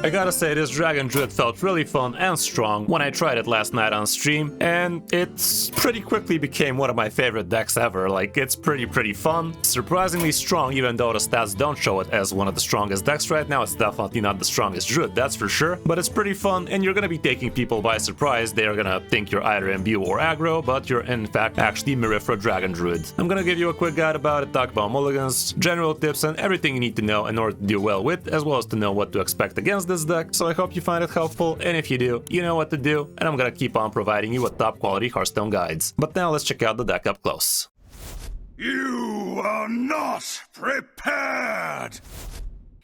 I gotta say, this Dragon Druid felt really fun and strong when I tried it last night on stream, and it's pretty quickly became one of my favorite decks ever. Like, it's pretty fun, surprisingly strong, even though the stats don't show it as one of the strongest decks right now. It's definitely not the strongest Druid, that's for sure, but it's pretty fun, and you're gonna be taking people by surprise. They're gonna think you're either Imbue or aggro, but you're in fact actually Merithra Dragon Druid. I'm gonna give you a quick guide about it, talk about mulligans, general tips, and everything you need to know in order to do well with, as well as to know what to expect against this deck. So I hope you find it helpful, and if you do, you know what to do, and I'm gonna keep on providing you with top quality Hearthstone guides. But now let's check out the deck up close. You are not prepared!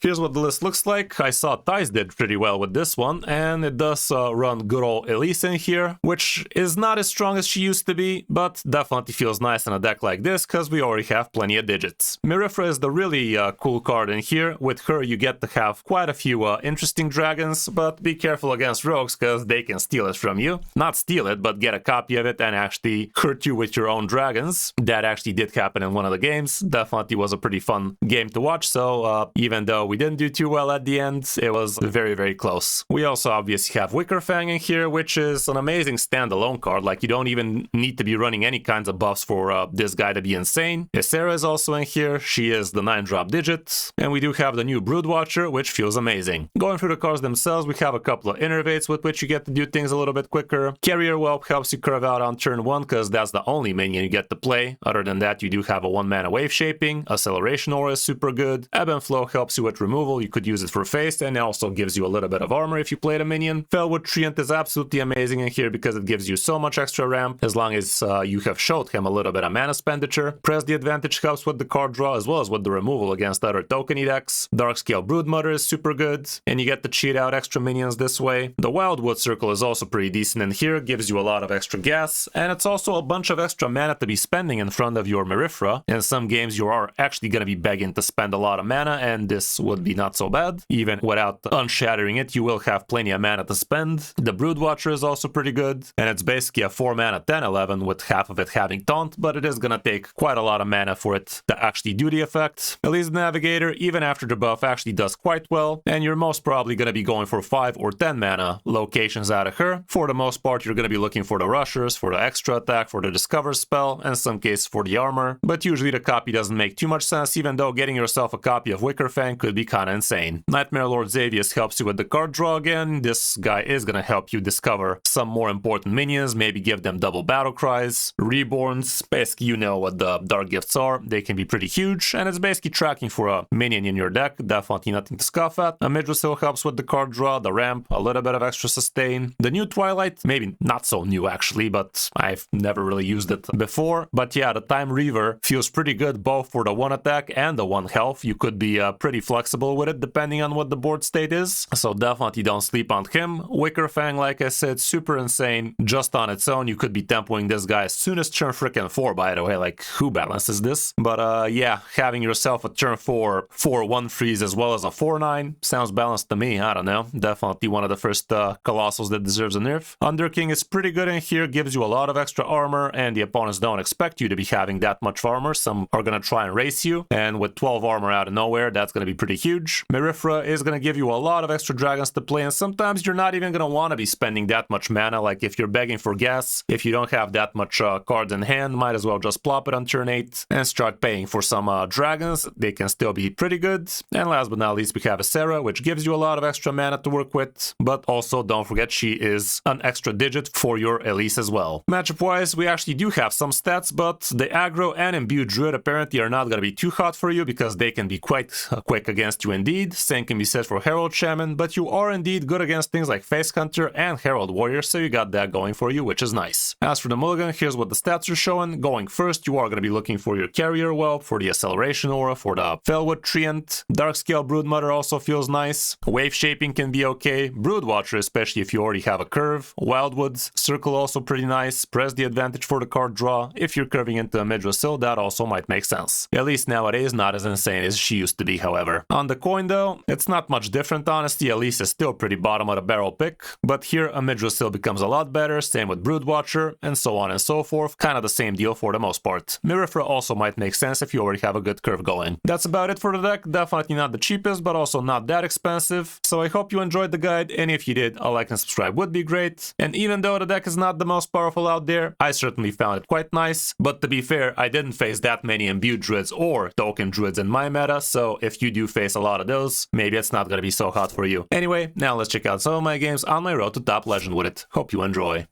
Here's what the list looks like. I saw Thais did pretty well with this one, and it does run good old Elise in here, which is not as strong as she used to be, but definitely feels nice in a deck like this, because we already have plenty of digits. Merithra is the really cool card in here. With her, you get to have quite a few interesting dragons, but be careful against rogues, because they can steal it from you. Not steal it, but get a copy of it and actually hurt you with your own dragons. That actually did happen in one of the games. Definitely was a pretty fun game to watch, so even though we didn't do too well at the end, it was very close. We also obviously have Wickerfang in here, which is an amazing standalone card. Like, you don't even need to be running any kinds of buffs for this guy to be insane. Ysera is also in here. She is the 9-drop digit. And we do have the new Broodwatcher, which feels amazing. Going through the cards themselves, we have a couple of innervates with which you get to do things a little bit quicker. Carrier Whelp helps you curve out on turn 1, because that's the only minion you get to play. Other than that, you do have a 1-mana wave shaping. Acceleration Aura is super good. Ebb and Flow helps you with removal. You could use it for face, and it also gives you a little bit of armor if you played a minion. Felwood Treant is absolutely amazing in here because it gives you so much extra ramp as long as you have showed him a little bit of mana expenditure. Press the Advantage helps with the card draw as well as with the removal against other tokeny decks. Darkscale Broodmother is super good, and you get to cheat out extra minions this way. The Wildwood Circle is also pretty decent in here, gives you a lot of extra gas, and it's also a bunch of extra mana to be spending in front of your Merithra. In some games you are actually going to be begging to spend a lot of mana, and this would be not so bad. Even without unshattering it, you will have plenty of mana to spend. The Broodwatcher is also pretty good, and it's basically a 4-mana 10/11 with half of it having taunt, but it is gonna take quite a lot of mana for it to actually do the effect. Elise Navigator, even after the buff, actually does quite well, and you're most probably gonna be going for 5 or 10 mana locations out of her. For the most part, you're gonna be looking for the rushers, for the extra attack, for the discover spell, and in some cases for the armor, but usually the copy doesn't make too much sense, even though getting yourself a copy of Wickerfang could be kinda insane. Nightmare Lord Xavius helps you with the card draw again. This guy is gonna help you discover some more important minions, maybe give them double battle cries. Reborns, basically you know what the dark gifts are, they can be pretty huge, and it's basically tracking for a minion in your deck, definitely nothing to scoff at. A Midrasil helps with the card draw, the ramp, a little bit of extra sustain. The new Twilight, maybe not so new actually, but I've never really used it before. But yeah, the Time Reaver feels pretty good both for the 1 attack and the 1 health. You could be pretty flexible with it depending on what the board state is, so definitely don't sleep on him. Wickerfang, like I said, super insane. Just on its own, you could be tempoing this guy as soon as turn frickin' 4, by the way. Like, who balances this? But yeah, having yourself a turn 4 4/1 freeze as well as a 4/9 sounds balanced to me. I don't know, definitely one of the first Colossals that deserves a nerf. Underking is pretty good in here, gives you a lot of extra armor, and the opponents don't expect you to be having that much armor. Some are gonna try and race you, and with 12 armor out of nowhere, that's gonna be pretty huge. Merithra is going to give you a lot of extra dragons to play, and sometimes you're not even going to want to be spending that much mana. Like, if you're begging for gas, if you don't have that much cards in hand, might as well just plop it on turn 8 and start paying for some dragons. They can still be pretty good. And last but not least, we have Ysera, which gives you a lot of extra mana to work with, but also don't forget she is an extra digit for your Elise as well. Matchup wise, we actually do have some stats, but the aggro and Imbue Druid apparently are not going to be too hot for you because they can be quite quick against you indeed. Same can be said for Herald Shaman, but you are indeed good against things like Face Hunter and Herald Warrior, so you got that going for you, which is nice. As for the mulligan, here's what the stats are showing. Going first, you are going to be looking for your Carrier Whelp, for the Acceleration Aura, for the Felwood Treant. Darkscale Broodmother also feels nice. Wave Shaping can be okay. Broodwatcher, especially if you already have a curve. Wildwoods Circle also pretty nice. Press the Advantage for the card draw. If you're curving into a Midrasil, that also might make sense. At least nowadays, not as insane as she used to be, however. On the coin though, it's not much different honestly, Elise is still pretty bottom of the barrel pick, but here a Midrosil becomes a lot better, same with Broodwatcher, and so on and so forth, kind of the same deal for the most part. Merithra also might make sense if you already have a good curve going. That's about it for the deck, definitely not the cheapest, but also not that expensive, so I hope you enjoyed the guide, and if you did, a like and subscribe would be great. And even though the deck is not the most powerful out there, I certainly found it quite nice, but to be fair, I didn't face that many Imbue Druids or Token Druids in my meta, so if you do face a lot of those, maybe it's not gonna be so hot for you. Anyway, now let's check out some of my games on my road to top legend with it. Hope you enjoy.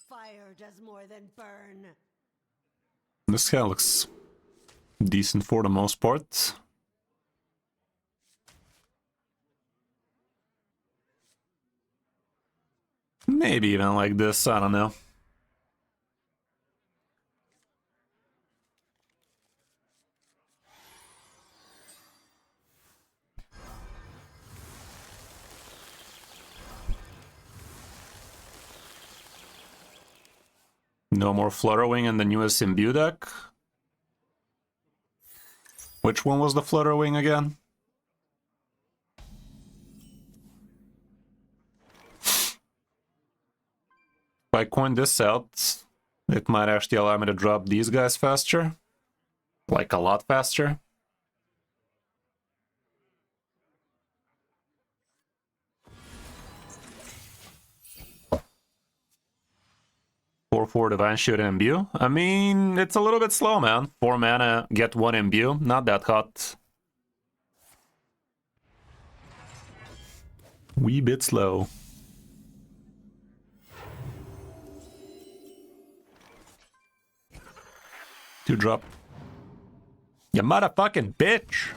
Fire does more than burn. This guy looks decent for the most part. Maybe even like this, I don't know. No more Flutterwing in the newest Imbue deck. Which one was the Flutterwing again? If I coin this out, it might actually allow me to drop these guys faster. Like a lot faster. For Divine Shield and Imbue. I mean, it's a little bit slow, man. 4 mana, get 1 Imbue. Not that hot. Wee bit slow. Two drop. You motherfucking bitch!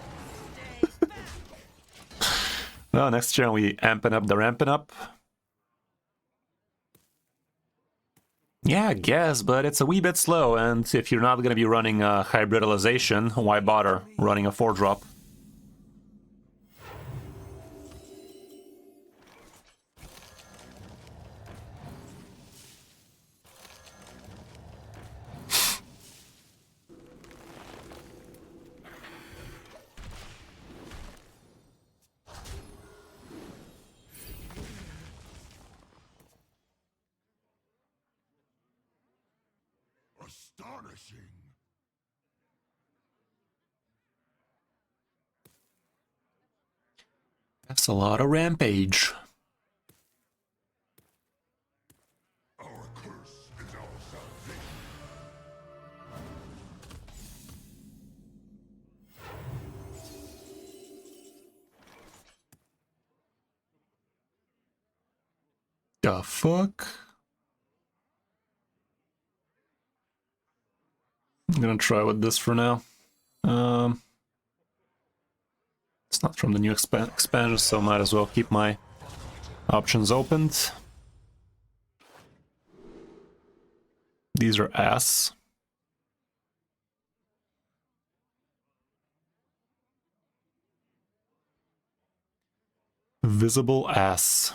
Well, next turn we amping up the ramping up. Yeah, I guess, but it's a wee bit slow, and if you're not going to be running hybridalization, why bother running a 4-drop? Astonishing. That's a lot of rampage. Our curse is our salvation. The fuck? I'm gonna try with this for now. It's not from the new expansion, so might as well keep my options opened. These are ass. Visible ass.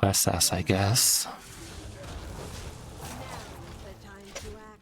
Less ass, I guess. The time to act.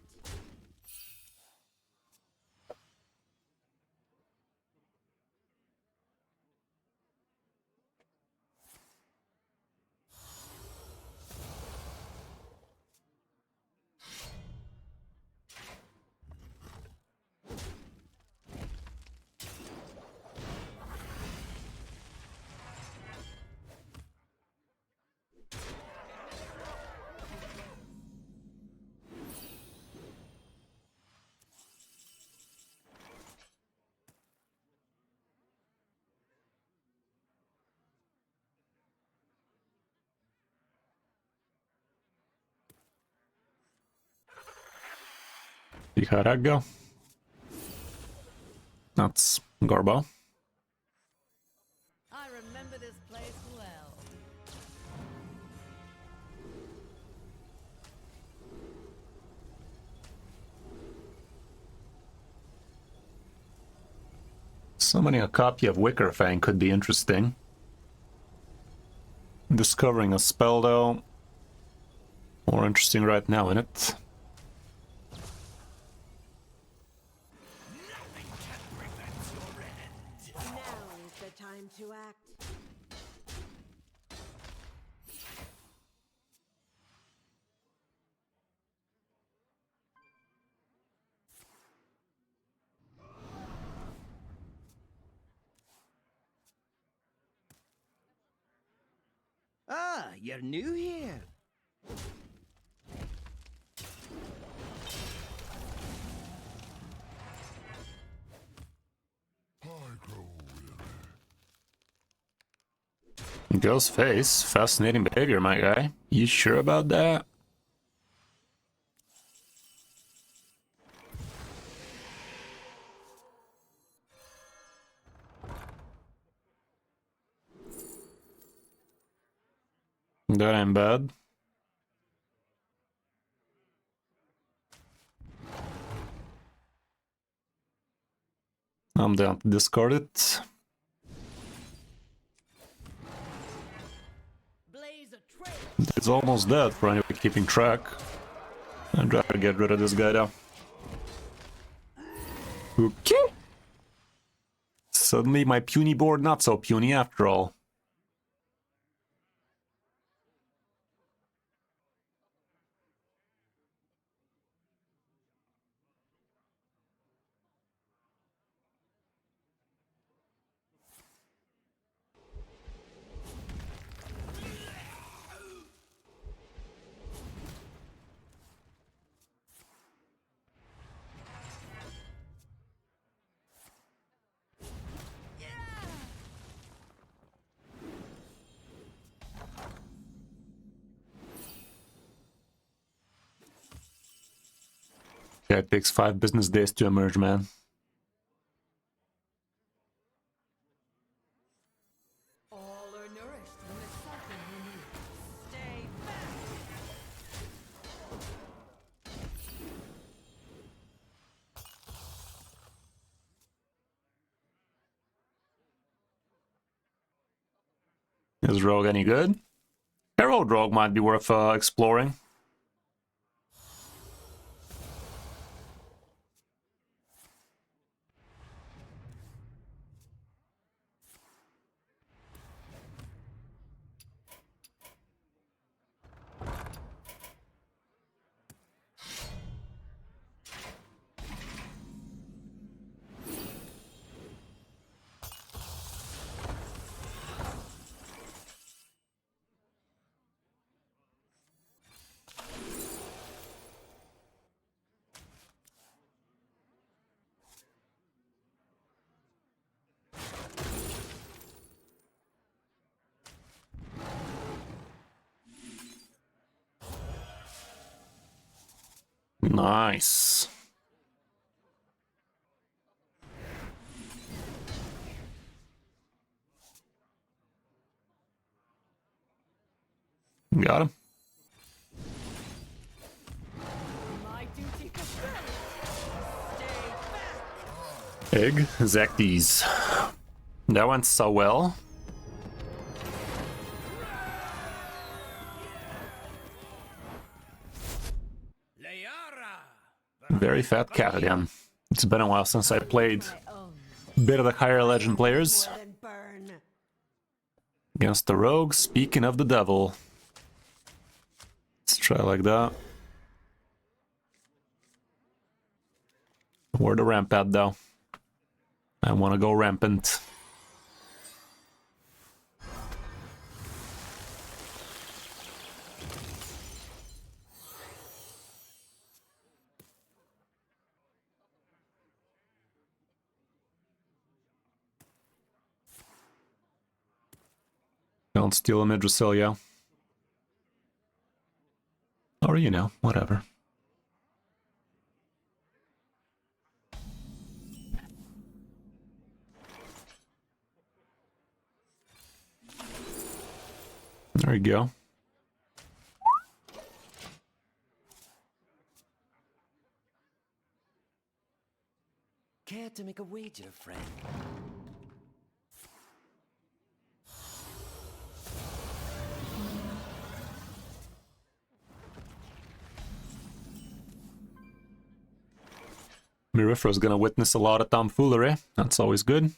See how that go? That's Garbo. I remember this place well. Summoning a copy of Wickerfang could be interesting. Discovering a spell, though, more interesting right now, isn't it? Now is the time to act. Ah, you're new here. I grow weary. Ghost face, fascinating behavior, my guy. You sure about that? That ain't bad. I'm down to discard it. Blaze a trail. It's almost dead for anyone keeping track. I'd rather get rid of this guy though. Okay. Suddenly my puny board not so puny after all. Yeah, it takes 5 business days to emerge, man. All are nourished when the sucker renews. Stay back. Is Rogue any good? Herald Rogue might be worth exploring. Nice. Got him. My duty fulfilled. Stay back. Egg, Zekties. That went so well. Very fat cat again. It's been a while since I played My own. a bit of the higher legend players. More than burn. Against the rogue, speaking of the devil. Let's try like that. Where the ramp at though? I want to go rampant. Don't steal a Midrasil, or you know, whatever. There you go. Care to make a wager, friend? Merithra's gonna witness a lot of tomfoolery. That's always good.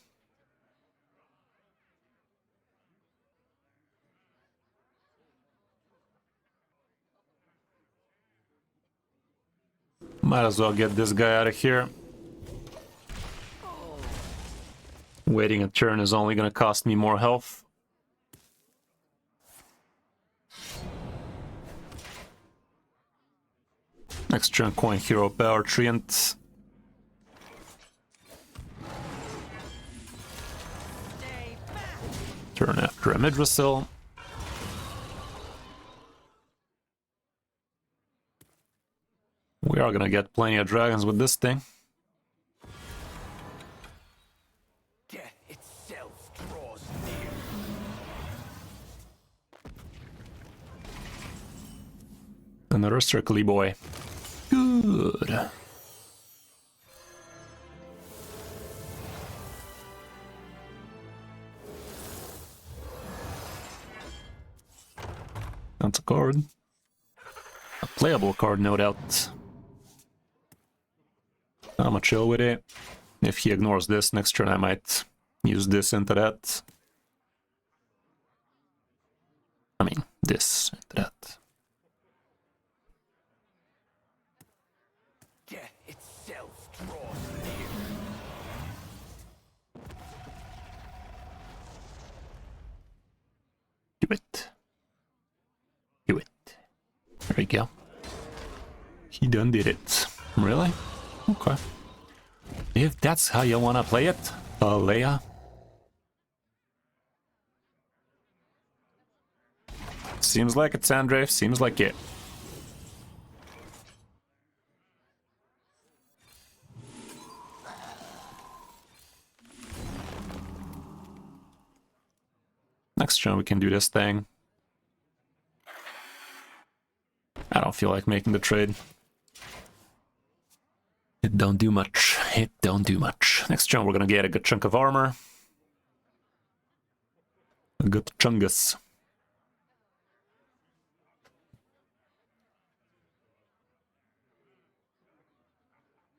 Might as well get this guy out of here. Waiting a turn is only gonna cost me more health. Next turn, coin hero power treant. Turn after a Midrasil. We are gonna get plenty of dragons with this thing. Death itself draws near. Another circly boy. Good. That's a card. A playable card, no doubt. I'm gonna chill with it. If he ignores this, next turn I might use this into that. I mean, this into that. Death itself draws near. Do it. Do it. There we go. He done did it. Really? Okay. If that's how you wanna play it, Leia. Seems like it's Andre, seems like it. Next turn we can do this thing. I don't feel like making the trade. It don't do much. It don't do much. Next turn we're gonna get a good chunk of armor. A good chungus.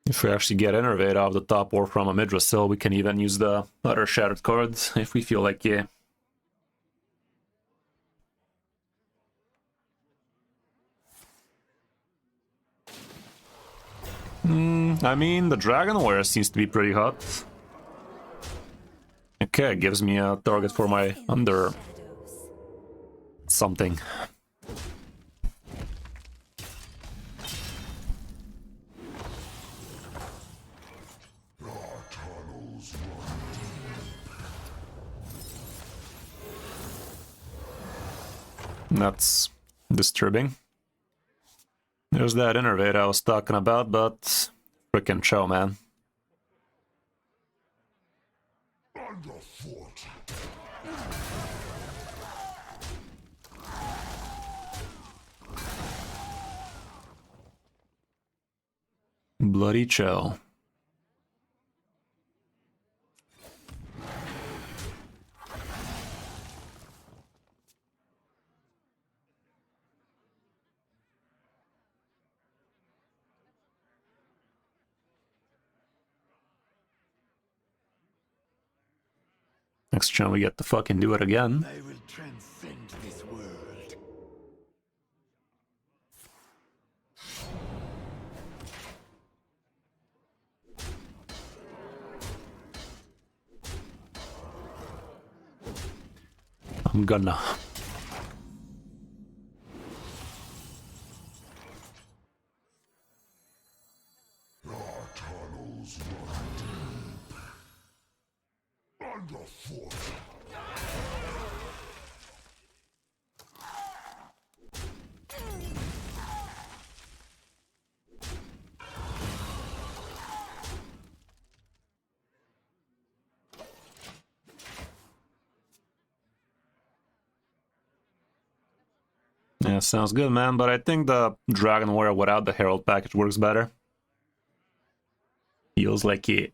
If we actually get Innervate off the top or from a Midrasil, we can even use the other Shattered cards if we feel like, yeah. I mean, the Dragonware seems to be pretty hot. Okay, gives me a target for my under something. That's disturbing. There's that Innervate I was talking about, but frickin' show, man. Underfoot. Bloody Cho. Next turn we get to fucking do it again. I will transcend this world. I'm gonna. Our tunnels run deep. Underfoot. Yeah, sounds good, man, but I think the Dragon Warrior without the Herald package works better. Feels like it.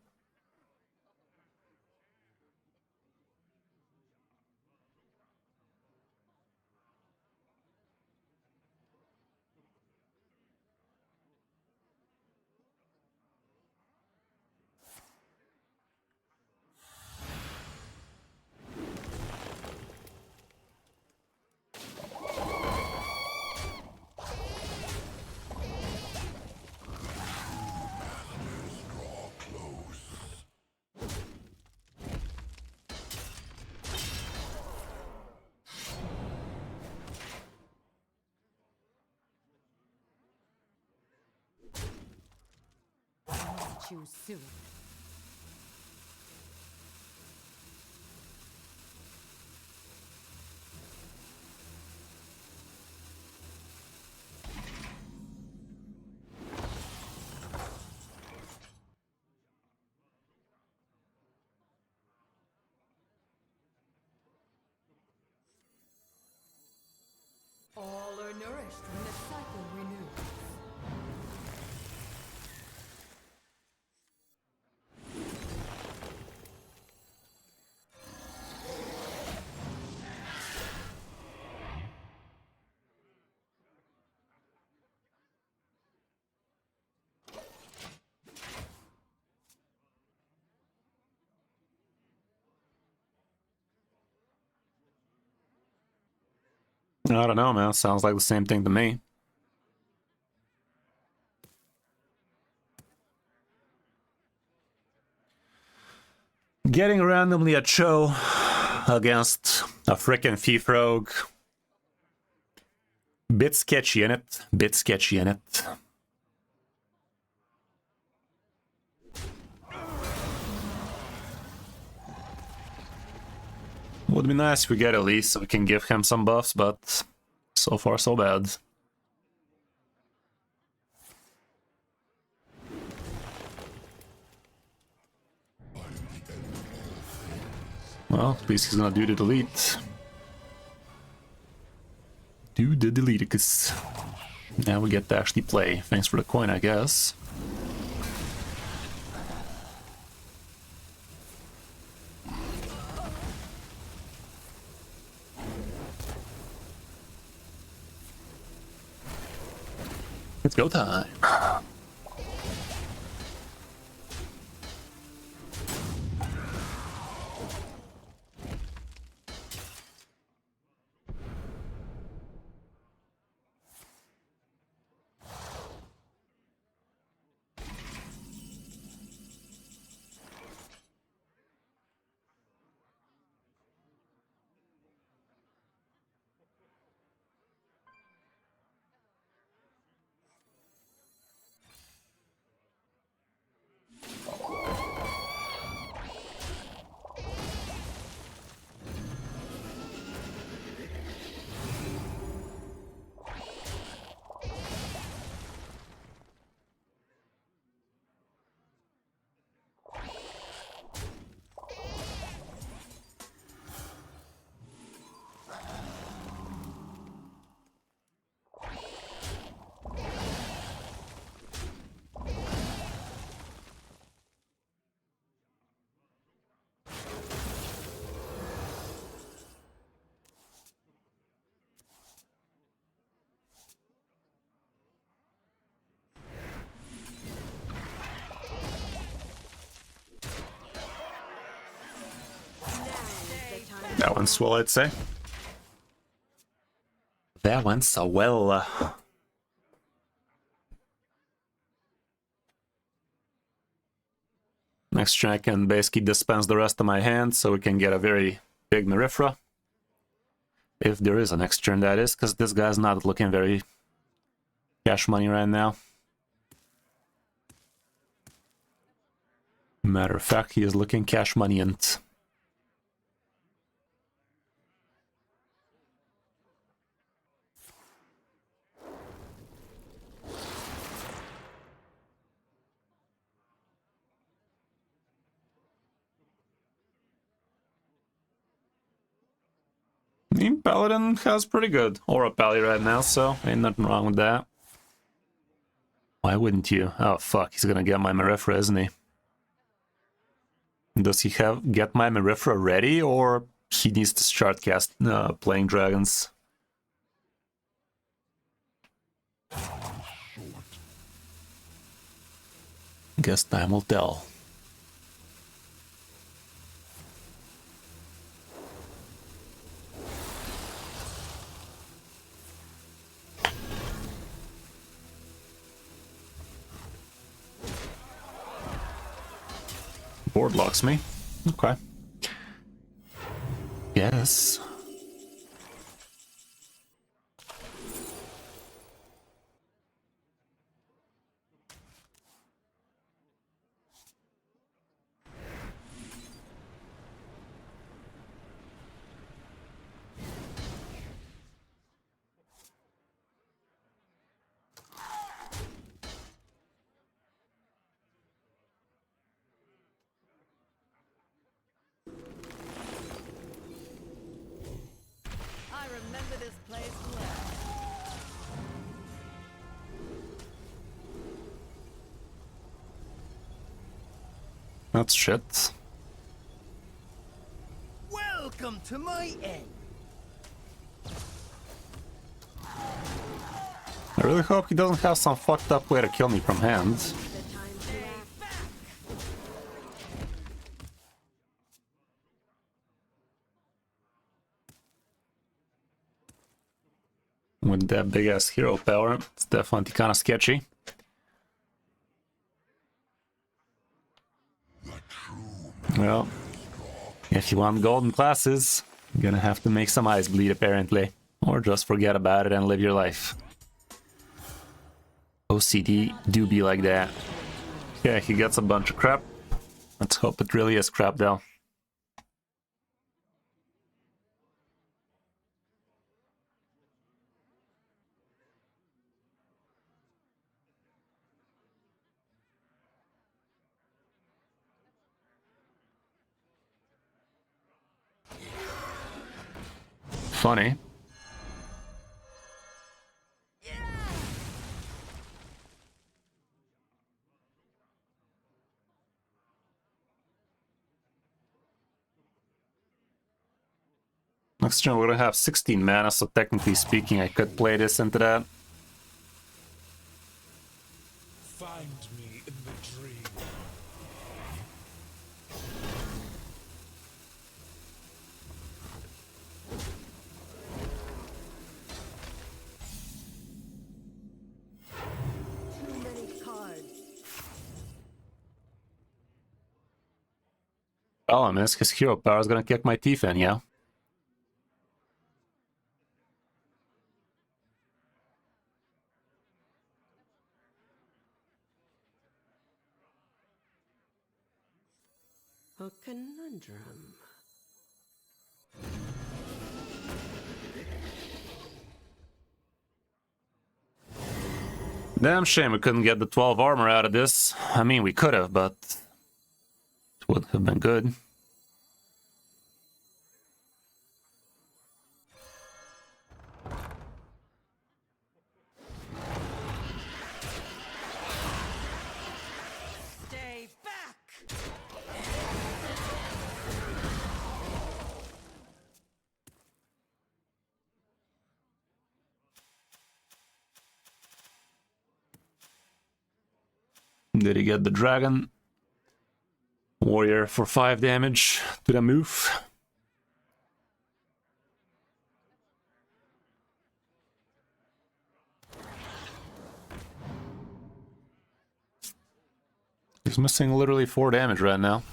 you soon. All are nourished when the cycle renews. I don't know, man. Sounds like the same thing to me. Getting randomly a Cho against a frickin' Thief Rogue. Bit sketchy in it. Bit sketchy in it. Would be nice if we get Elise so we can give him some buffs, but so far so bad. Well, at least he's gonna do the delete. Do the deleticus. Now we get to actually play. Thanks for the coin, I guess. It's go time. That went swell, I'd say. That went so well. Next turn I can basically dispense the rest of my hand so we can get a very big Merithra. If there is a next turn, that is, because this guy's not looking very cash money right now. Matter of fact, he is looking cash money and Paladin has pretty good Aura Pally right now, so ain't nothing wrong with that. Why wouldn't you? Oh fuck, he's gonna get my Merithra, isn't he? Does he get my Merithra ready, or he needs to start playing dragons? Guess time will tell. Board locks me. Okay. Yes. this place well. That's shit. Welcome to my end. I really hope he doesn't have some fucked up way to kill me from hand. The time to act. With that big ass hero power, it's definitely kind of sketchy. Well, if you want golden classes, you're gonna have to make some eyes bleed apparently. Or just forget about it and live your life. OCD do be like that. Yeah, he gets a bunch of crap. Let's hope it really is crap though. Funny. Next turn we're gonna have 16 mana, so technically speaking I could play this into that. Find me in the dream. Too many cards. Problem is, his hero power is gonna kick my teeth in, yeah? A conundrum. Damn shame we couldn't get the 12 armor out of this. I mean, we could have, but it would have been good. Stay back! Did he get the dragon? Warrior for 5 damage to the move. He's missing literally 4 damage right now.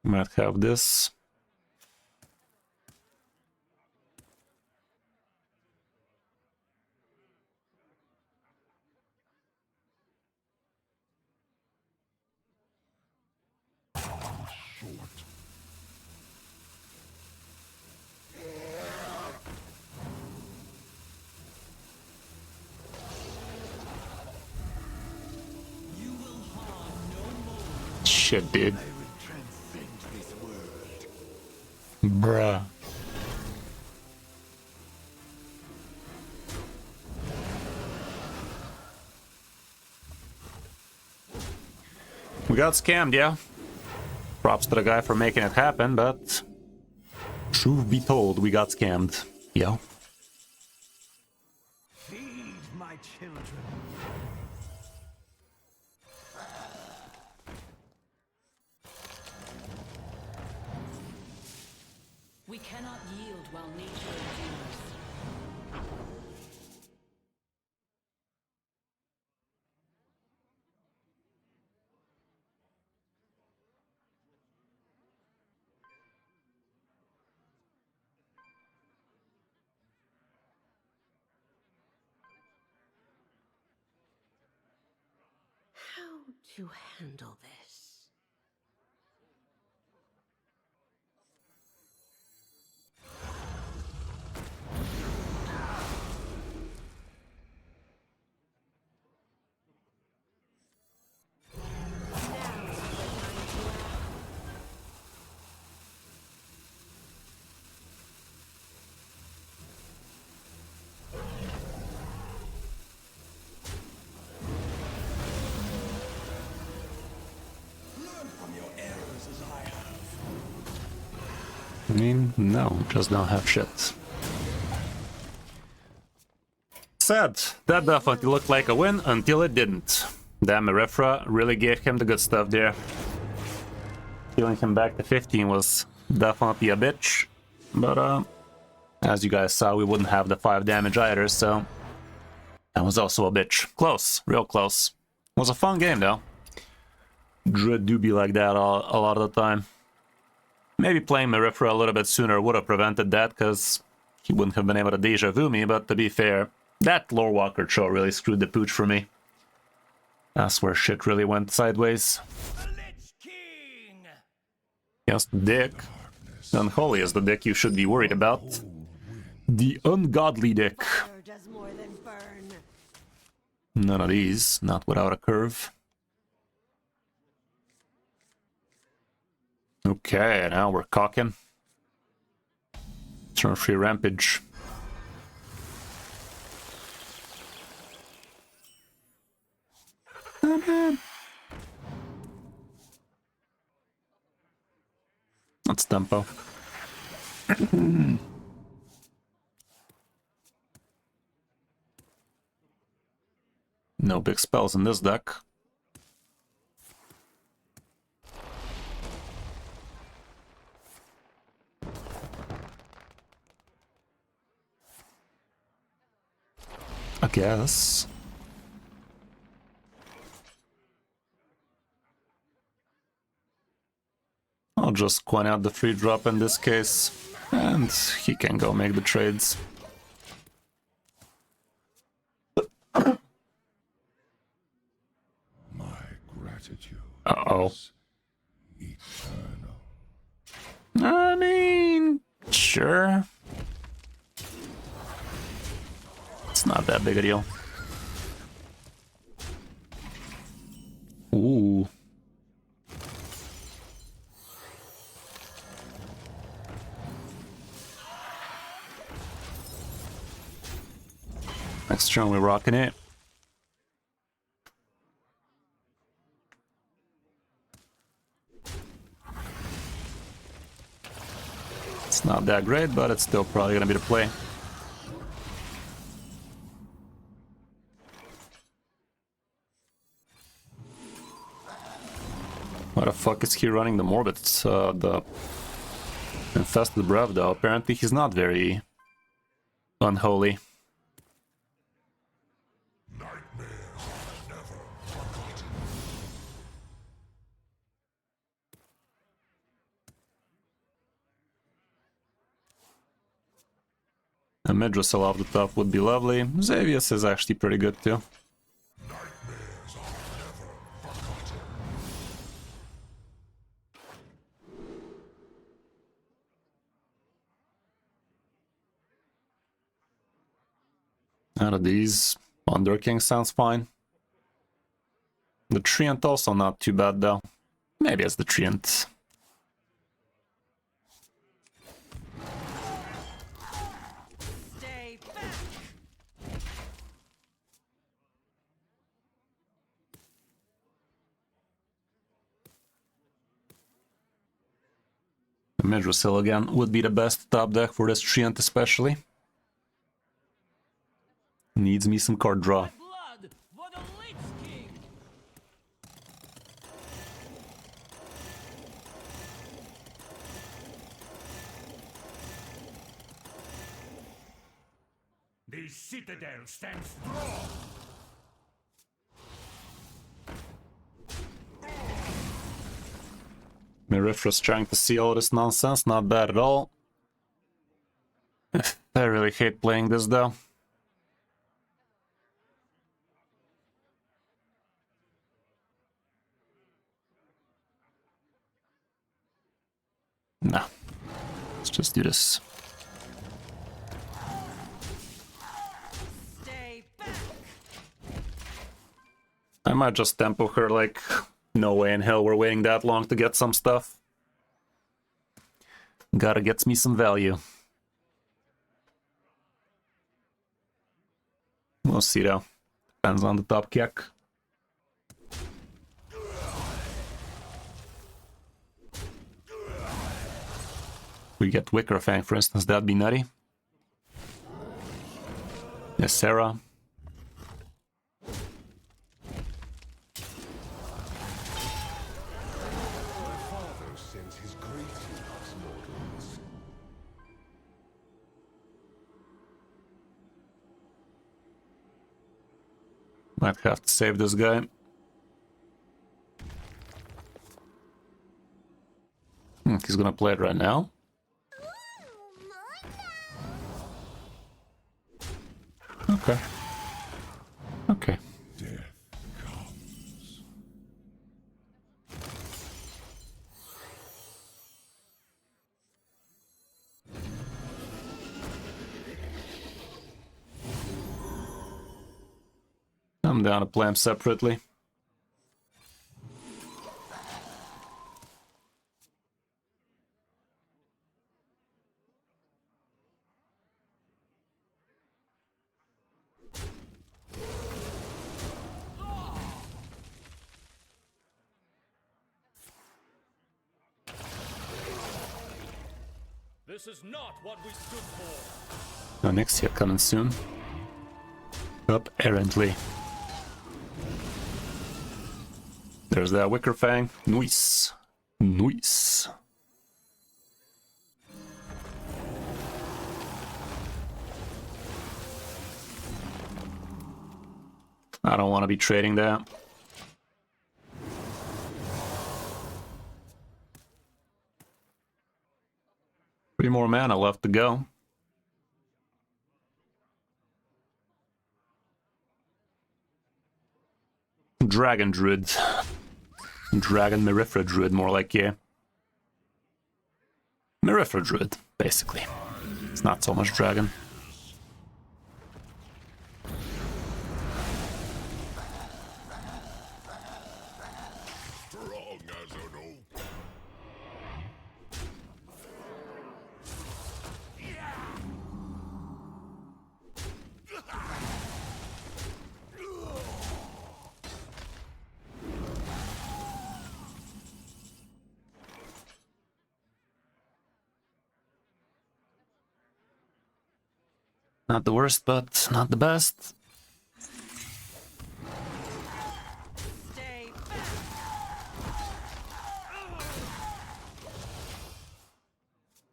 Might have this. Shit, dude. I will transcend this world. Bruh. We got scammed, yeah. Props to the guy for making it happen, but truth be told, we got scammed. Yo. Feed my children. We cannot yield while nature endures. How to handle this? I mean, no, just don't have shit. Sad. That definitely looked like a win until it didn't. Damn, Merithra really gave him the good stuff there. Healing him back to 15 was definitely a bitch. But, as you guys saw, we wouldn't have the 5 damage either, so... that was also a bitch. Close. Real close. Was a fun game, though. Druid do be like that a lot of the time. Maybe playing Merithra a little bit sooner would have prevented that, because he wouldn't have been able to deja vu me, but to be fair, that Lore Walker show really screwed the pooch for me. That's where shit really went sideways. The Lich King! Yes, the dick. Unholy is the dick you should be worried about. The ungodly dick. Fire does more than burn. None of these, not without a curve. Okay, now we're cocking. Turn 3 Rampage. That's tempo. No big spells in this deck. I guess. I'll just coin out the free drop in this case, and he can go make the trades. My gratitude Uh-oh. is eternal. I mean, sure. It's not that big a deal. Ooh. Next turn we're rocking it. It's not that great, but it's still probably gonna be the play. Why the fuck is he running the Morbid, the Infested Brev though? Apparently he's not very unholy. A Midrasil off the top would be lovely. Xavius is actually pretty good too. Out of these, Wonder King sounds fine. The Treant also not too bad though. Maybe as the Treant. Stay back. Midrasil again would be the best top deck for this Treant especially. Needs me some card draw. Blood for the Lich King! The citadel stands strong. Merithra's trying to see all this nonsense, not bad at all. I really hate playing this though. Nah. Let's just do this. Stay back. I might just tempo her like, no way in hell we're waiting that long to get some stuff. Gotta get me some value. We'll see though. Depends on the top kick. We get Wicker Fang, for instance, that'd be nutty. Yes, Sarah. Might have to save this guy. He's gonna play it right now. Okay. Okay. Death comes. I'm down to play him separately. This is not what we stood for. No, next year coming soon. Up errantly. There's that Wicker Fang. Nice. Nice. I don't want to be trading that. Three more mana left to go. Dragon Druid. Dragon Merithra Druid, more like, yeah. Merithra Druid, basically. It's not so much dragon. Strong as an oak. Not the worst, but not the best. Stay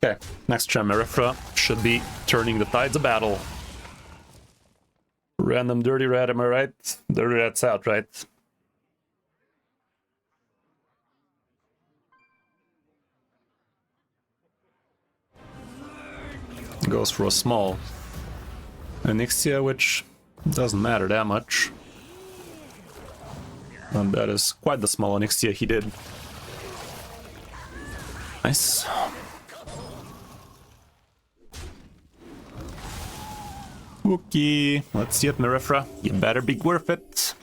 Okay, next turn Merithra should be turning the tides of battle. Random Dirty Rat, am I right? Dirty Rat's out, right? Goes for a small Onyxia, which doesn't matter that much. And that is quite the small Onyxia he did. Nice. Okay, let's see it, Merithra. You better be worth it.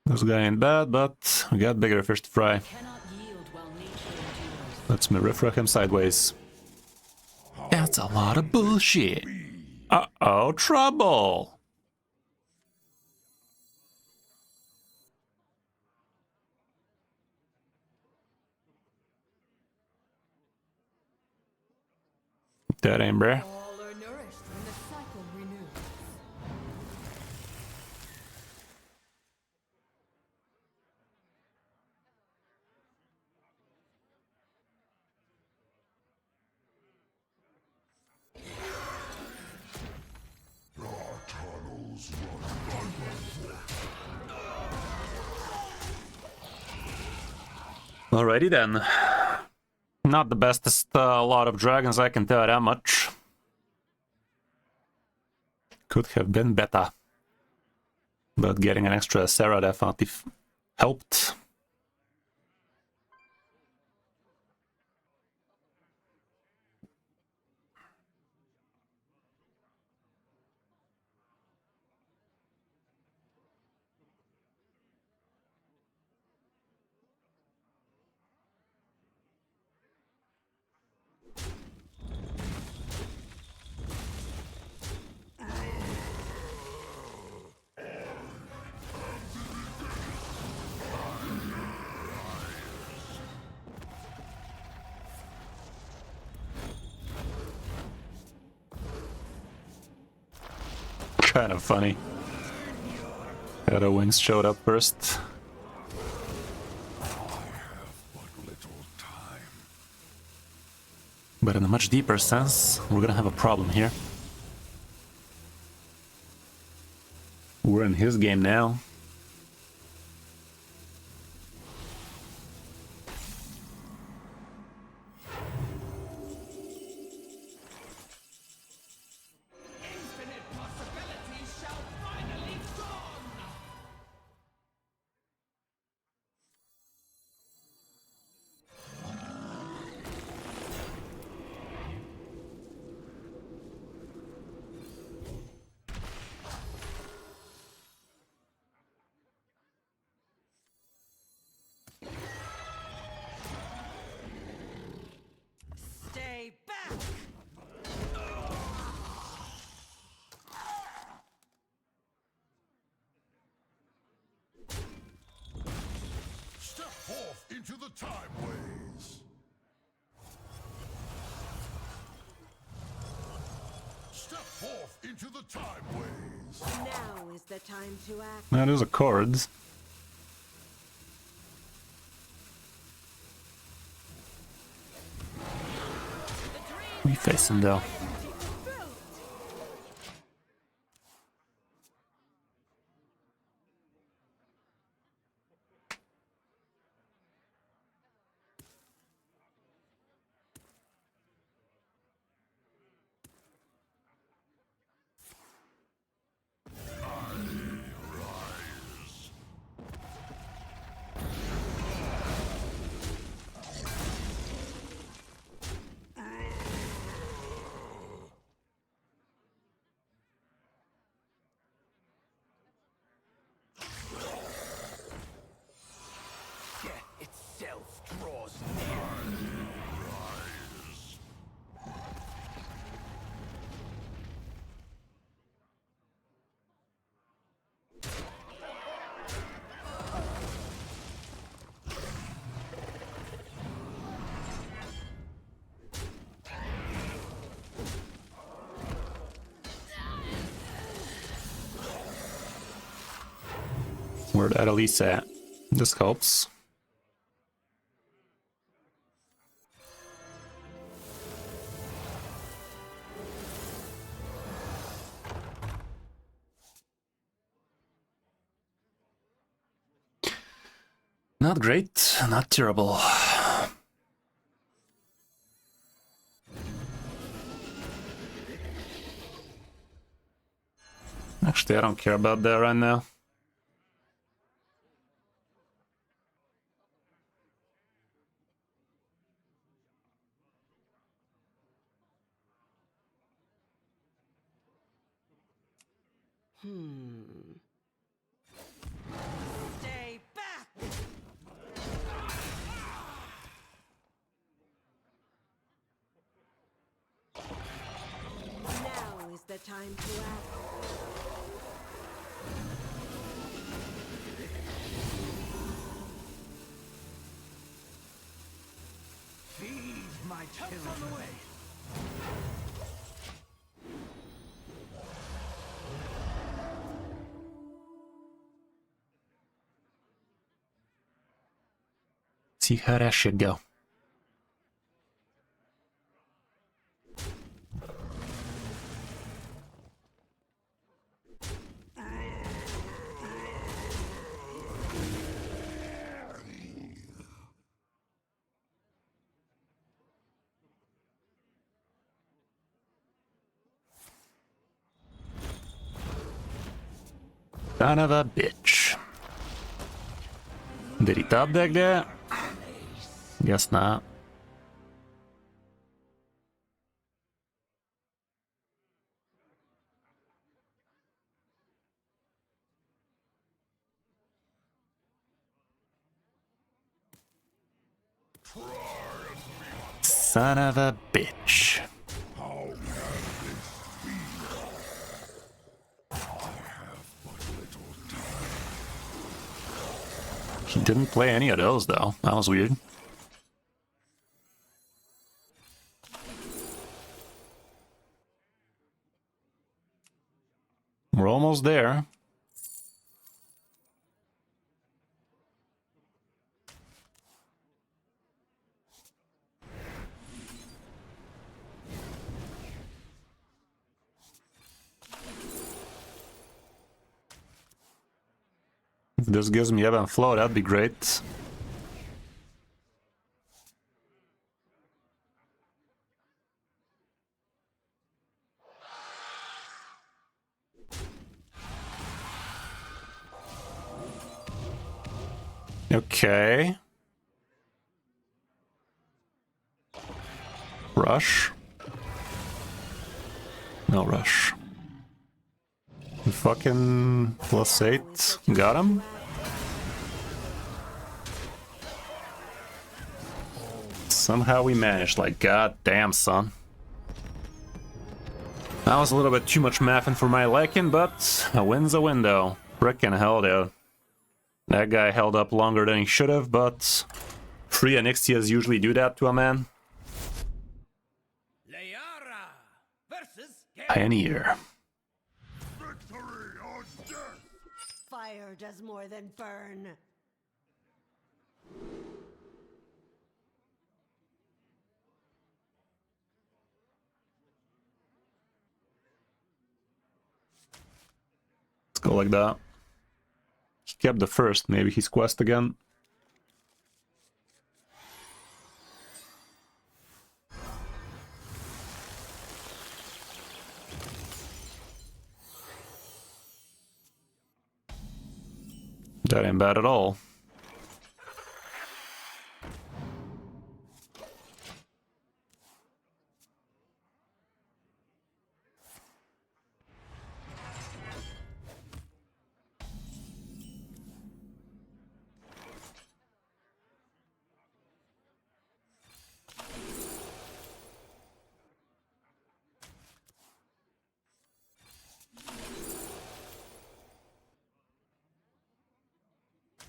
This guy ain't bad, but we got bigger fish to fry. Cannot yield while nature endures. Let's Merithra him sideways. That's a lot of bullshit. Uh-oh, trouble. That ain't bruh. All are nourished when the cycle renews. Our tunnels run Alrighty then. Not the bestest lot of dragons, I can tell that much. Could have been better. But getting an extra Sarah definitely helped. Kind of funny. Shadow Wings showed up first. But little time. But in a much deeper sense, we're gonna have a problem here. We're in his game now. Infinite possibilities shall finally dawn! Stay back! Step forth into the time ways. Step forth into the time ways. Now is the time to act. Now there's a chords. We facing though. Itself draws near. Where'd Adelise at? This helps. Not great, not terrible. Actually, I don't care about that right now. Stay back! Now is the time to act. Feed my children. On the way. See how that should go. Son of a bitch. Did he top deck that? Guess not. Son of a bitch. How can this be? I have but little time. He didn't play any of those though. That was weird. We're almost there. If this gives me ebb and flow, that'd be great. Okay. Rush. No rush. Fucking +8. Got him. Somehow we managed, like, god damn, son. That was a little bit too much mathing for my liking, but a win's a win, though. Frickin' hell, dude. That guy held up longer than he should have, but free Anixias usually do that to a man. Layara versus Pioneer. Victory or death! Fire does more than burn. Let's go like that. He kept the first, maybe he's quest again. That ain't bad at all.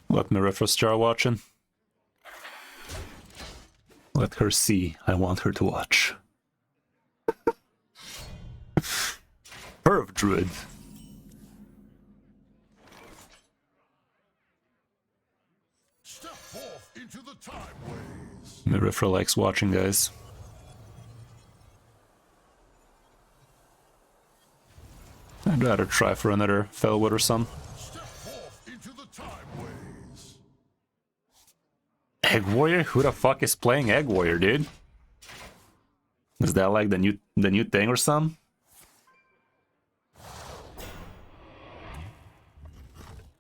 Let Merithra start watching. Let her see. I want her to watch. Perv Druid. Step forth into the time ways. Merithra likes watching, guys. I'd rather try for another Fellwood or some. Step forth into the time ways. Egg Warrior? Who the fuck is playing Egg Warrior, dude? Is that like the new thing or something?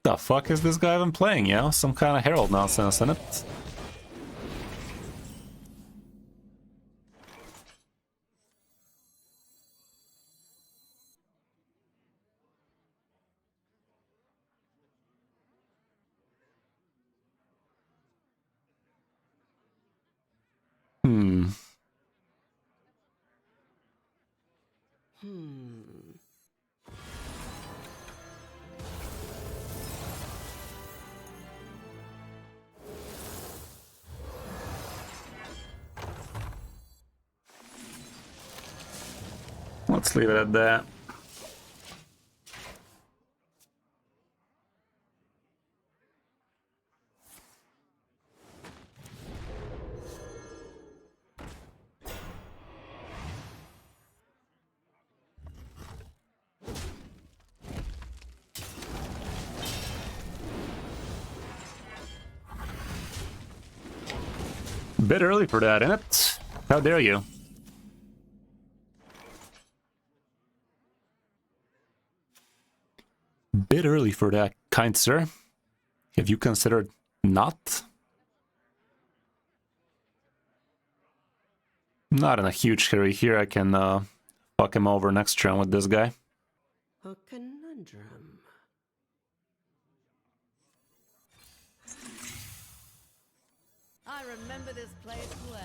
The fuck is this guy even playing, you know? Some kind of Herald nonsense, isn't it? Let's leave it at that. Bit early for that, isn't it? How dare you? Bit early for that, kind sir. Have you considered not? Not in a huge hurry here. I can fuck him over next turn with this guy. A conundrum. I remember this place well.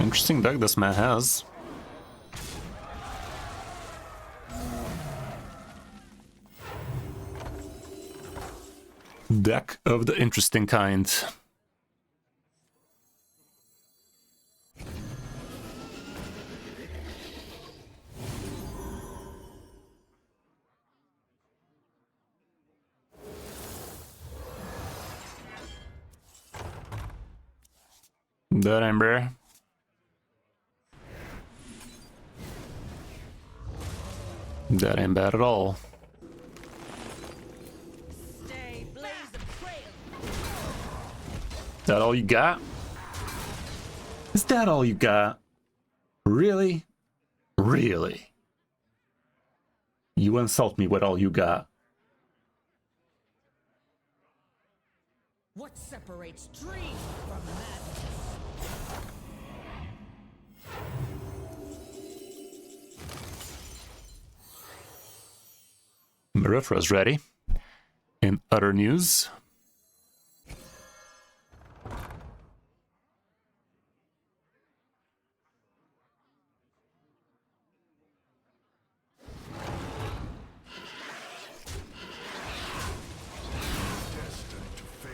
Interesting deck this man has. Deck of the interesting kind. That Ember. That ain't bad at all. Stay blaze of trail. That all you got? Is that all you got? Really? Really? You insult me with all you got. What separates dream from madness? Merithra's ready. In other news, Destined to fail.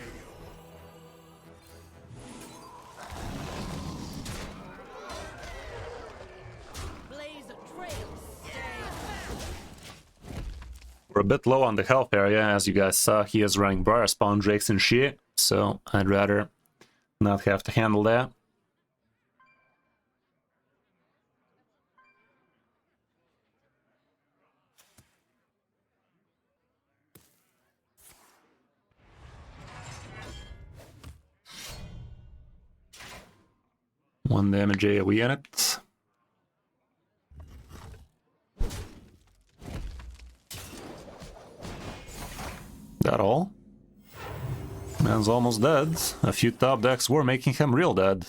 Blaze of trail. Stay back. we're a bit low on the health area. As you guys saw, he is running Briar Spawn Drakes and shit, so I'd rather not have to handle that. One damage AoE in it. That all? Man's almost dead. A few top decks were making him real dead.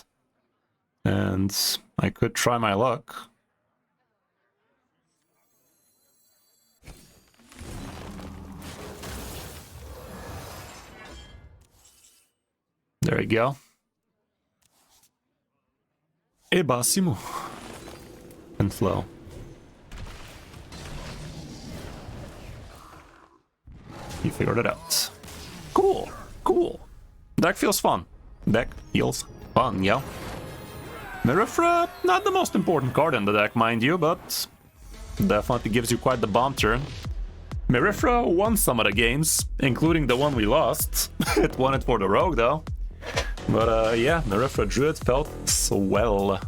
And I could try my luck. There you go. E bassimo. And flow. You figured it out. Cool, cool. Deck feels fun. Deck feels fun, yo. Merithra, not the most important card in the deck, mind you, but definitely gives you quite the bomb turn. Merithra won some of the games, including the one we lost. It won it for the rogue, though. But yeah, Merithra Druid felt swell.